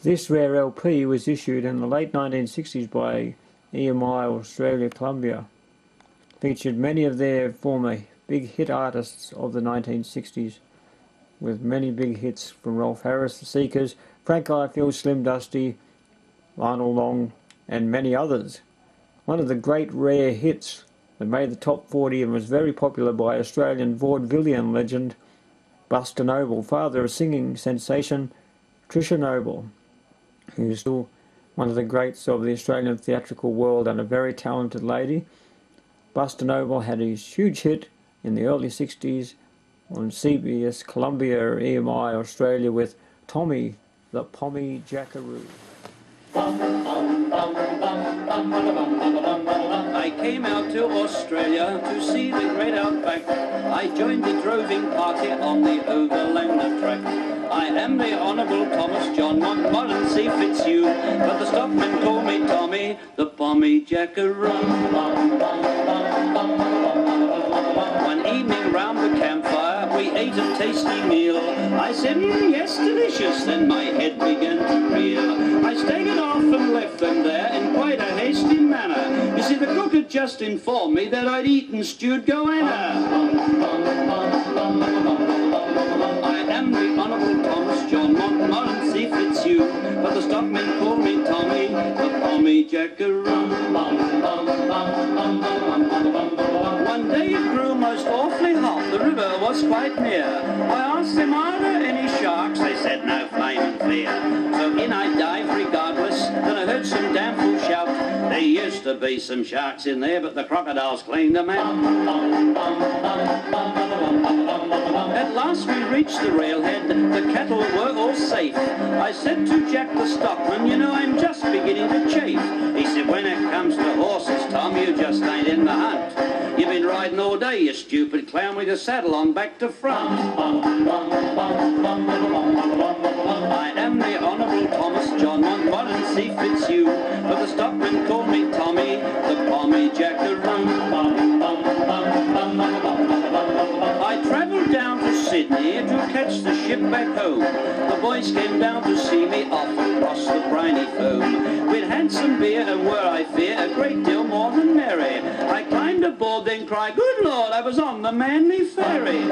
This rare LP was issued in the late 1960s by EMI Australia Columbia. Featured many of their former big hit artists of the 1960s, with many big hits from Rolf Harris, The Seekers, Frank Ifield, Slim Dusty, Lionel Long, and many others. One of the great rare hits that made the top 40 and was very popular by Australian vaudevillian legend Buster Noble, father of singing sensation Tricia Noble, who is still one of the greats of the Australian theatrical world and a very talented lady. Buster Noble had his huge hit in the early 60s on CBS Columbia EMI Australia with Tommy, the Pommy Jackeroo. I came out to Australia to see the great outback. I joined the droving party on the overlander track. I am the Honourable Thomas John Montmorency Fitzhugh, but the stockmen call me Tommy, the Pommy Jackeroo. One evening round the campfire we ate a tasty meal. I said, yes, delicious, then my head began to reel. I staggered off and left them there in quite a hasty manner. You see, the cook had just informed me that I'd eaten stewed goanna. I am the Honourable Thomas John Montmorency Fitzhugh, but the stockmen call me Tommy, the Pommy Jackeroo. One day it grew most awfully hot, the river was quite near. I asked them, are there any sharks? They said, no, flaming clear. So in I dived regardless, then I heard some damn fool shout, there used to be some sharks in there, but the crocodiles cleaned them out. At last we reached the railhead, the cattle were all safe. I said to Jack the stockman, you know, I'm just beginning to chafe. He said, when it comes to horses, Tom, you just ain't in the hunt. You've been riding all day, you stupid clown, with your saddle on back to front. I am the Honourable Thomas John Montmorency Fitzhugh, but the stockmen call me Tommy, the Pommy Jackeroo. I travelled down to Sydney to catch the ship back home. The boys came down to see me off across the briny foam. We'd had some beer and were, I fear, a great deal more than merry. I climbed aboard, then cried, good Lord, I was on the Manly Ferry.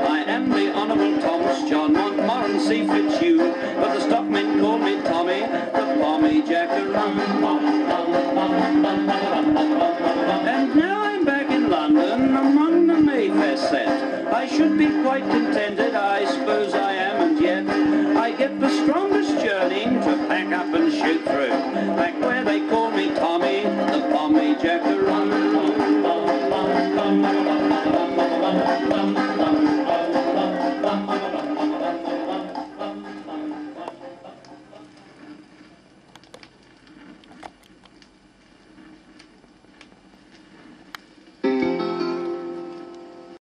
I am the Honourable Thomas John Montmorency Fitzhugh, but the stockmen call me Tommy, the Pommy Jackeroo. And now I'm back in London among the Mayfair set. I should be quite contented, I suppose I am, and yet I get the strongest yearning to pack up and shoot through, back where they call me Tommy, the Pommy Jackeroo.